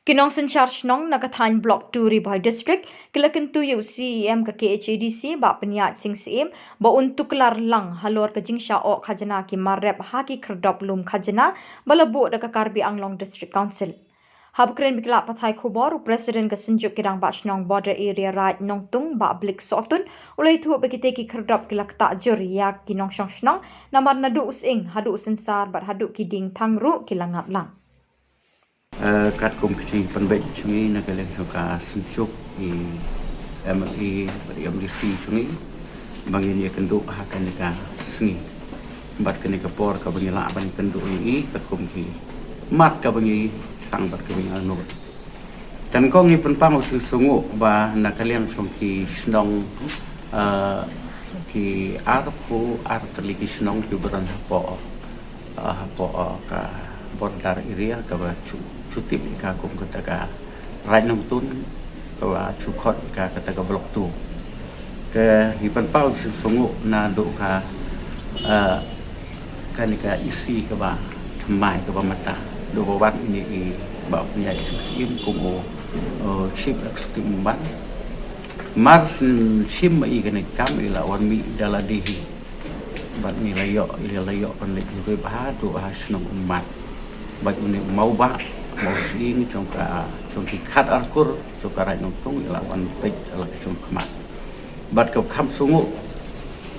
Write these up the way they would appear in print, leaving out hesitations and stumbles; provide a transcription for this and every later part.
Kinong sen charge nong nakathain block 2 Ribay district kilakin tu yu CEM ka KHADC ba penyat sing CEM ba untuk lar lang halor ka jingsha o khajana ki marrep ha ki khrdop lum khajana balabu da ka Karbi Anglong District Council. Habkren bikla pathai khubor president ka senjuk kirang ba shnong border area right nongtung ba blik sotun ulai thu bekite ki khrdop kilak ta jur ya kinong shnong namar nadu using hadu sensar ba hadu kiding thangru kilangat lang. Kat kompetisi penbaik sungai nak kalian suka senjuk di MLE pada MDC sungai bagi dia kenduk akan dekat sungai bat kena kepor ke bagi lah bagi kenduk ini kat kompetisi mat ke bagi sang bat ke bagi anu dan kau ni penpang usul sungu bah nak kalian sungki senong ki arpu terliki senong ki beran hapo ke border area ke cuti ka kum kata ka rai nong tun ka chukot ka kata ka blok tu ke hipan pau sungu na do ka kan ka isi ka ba thamai ka ba mata do ba ini ba punya sim kumo chip extreme ban mars sim i kan kam ila wan mi daladihi bat ni layo pan le ku ba do hasnong umat ba ni mau ba mau sing trong ki khat arkur trong ka rai nong tung lawan pek ala trong kmat bat ka kham sungu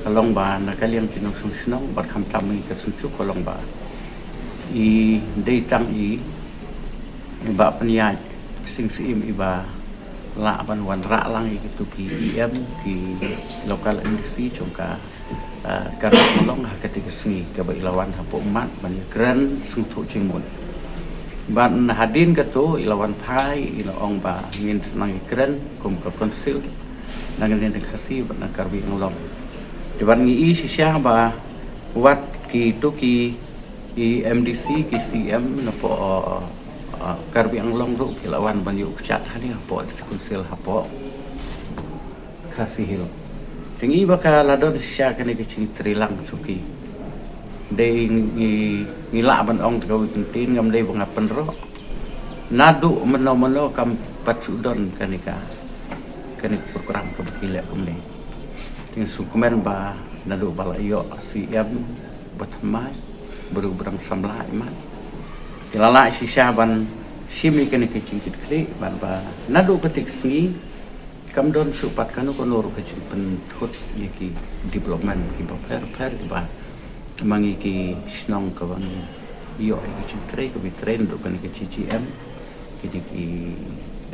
kalong ba na kalian kinong sunong bat kham tam ni ka sunchu kalong ba I dei tang I ba panya sing sim iba la ban wan ra lang I tu ki em ki lokal industri trong ka molong ha ketika sini ka ba ilawan ha po mat ban kran sung thu chingmon ban hadin ka to ilawan phai ila ong ba ngin nang kran kum ka konsil nang ngin ka si ban Karbi Anglong de ban ngi si sia ba wat ki to ki I MDC ki CM na po Karbi Anglong ro kilawan ban yu chat hani po konsil ha po kasihil tingi baka ladon sia kene ke trilang suki dei ngila ban ong tau tin ngam dei bunga penro nadu meno kam patudon kanika program ke bakile kumne tin sukumen ba nadu balayo CM batmai berang samla iman ilala si syaban simi kene ke cingkit kli ban ba nadu ketik singi kam don supat kanu konor ke cingpen thut yaki development ki ba per ba mangi ki snong ka ban yo ki cintre ko bi train do kan ki CCM ki di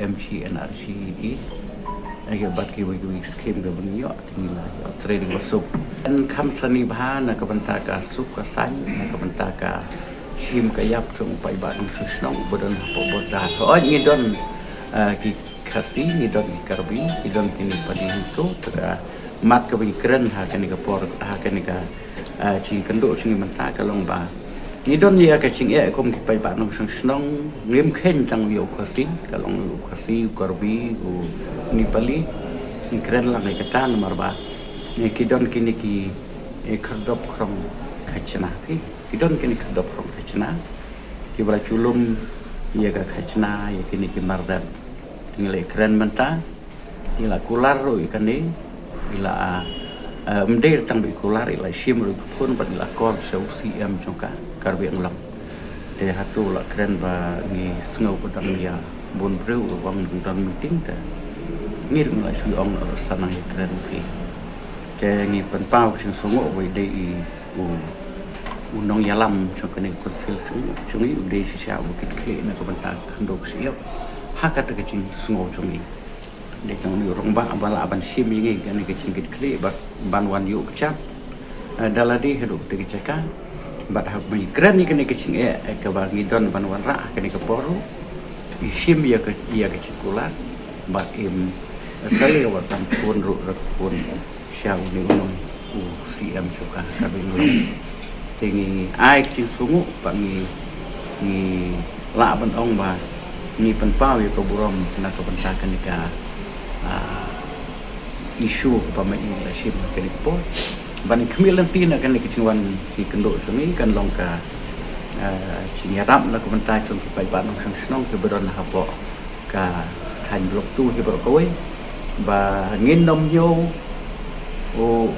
MC NRC ai bat ki wi scheme ga ban yo tingila yo training masuk dan kam sani bahana ka banta ka suk ka san ka banta ka im ka yap chung pai ba ng snong bodon po boda to ngi don ki kasi ni don Karbi ni don kini padi itu tra mat ka bi kren ha kan ka por ha kan ka chi kendo chi menta ka long ba ni don ya ka ching e kom ki pai ba nong snong ngim khen tang yo kasi ka long kasi Karbi u ni pali ni kren la ka tan mar ba ni ki don kini ki e khardop krong khachna ki don kini khardop krong khachna ki bra chulum ya ka khachna ya kini ki mardan tinggal kren menta ila kular ro ikani ila mder tang bi kular ila sim ro pun ban ila kor so CM jongka Karbi Anglong te hatu la kren ba ni sngau pedang ya bon breu wang dan meeting ta ngir ngai su ong sana kren ki te ni pen pau sing songo we dei u nong yalam jongka ni konsil sungi dei si sia bu kit kle na ko banta khandok siap hakat ke cing sngau sungi de tang ni rong ba abala aban sim ngi kan ke cing kit kle ba ban wan yu chap daladi hedu te ceka bat ha mai kren ni kan ke cing ke ba ngi don ban wan ra kan ke poru sim ya ke cing kulat bat im sale wa tam pun ru pun siau ni u CM suka Karbi Anglong tingi ai cing sungu ba ni la ban ong ba ni penpau ya keburom na ke bentakan nika isu pamai leadership ke po ban kemilan tina kan ke cingwan si kendo sungi kan longka Chinyarap na kumanta chung ki pai banong sang snong ki beron hapo ka than blok tu ki bro koi ba ngin nom yo o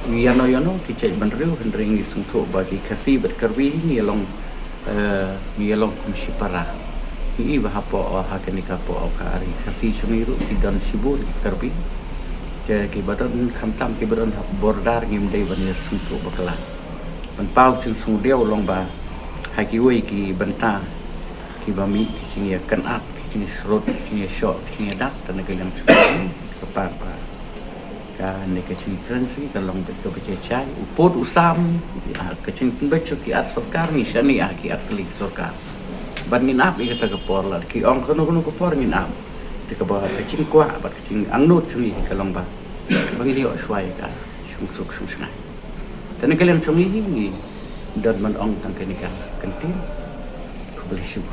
yano yano ki chay banriu hendring sung tho ba ki kasi bet karwi ni long kumshipara i ba hapo ha ka ni ka po ka ari kasi sumiru ki don sibur karwi je ki badon kham tam ki badon bordar ngim dei ban sung tho bakla ban pau chung sung deu long ba Haki wei ki benta ki bami ki cingi kan up ki cingi serut ki cingi shot ki cingi dak tan ke yang sudah kepat pa ka ne ke cingi kren sui ka long bet ke becai upod usam ke cingi bet ki at sarkar ni shani ki atlik sarkar ban min up ki kata ke por la ki ong kono kono ke por min up te ke ba ke cingi kwa ba ke cingi angnut cingi ka long ba bagi dia swai ka sung suk sung snai tan ke yang cingi ni dan man ong tang kenika kentin ku bersyukur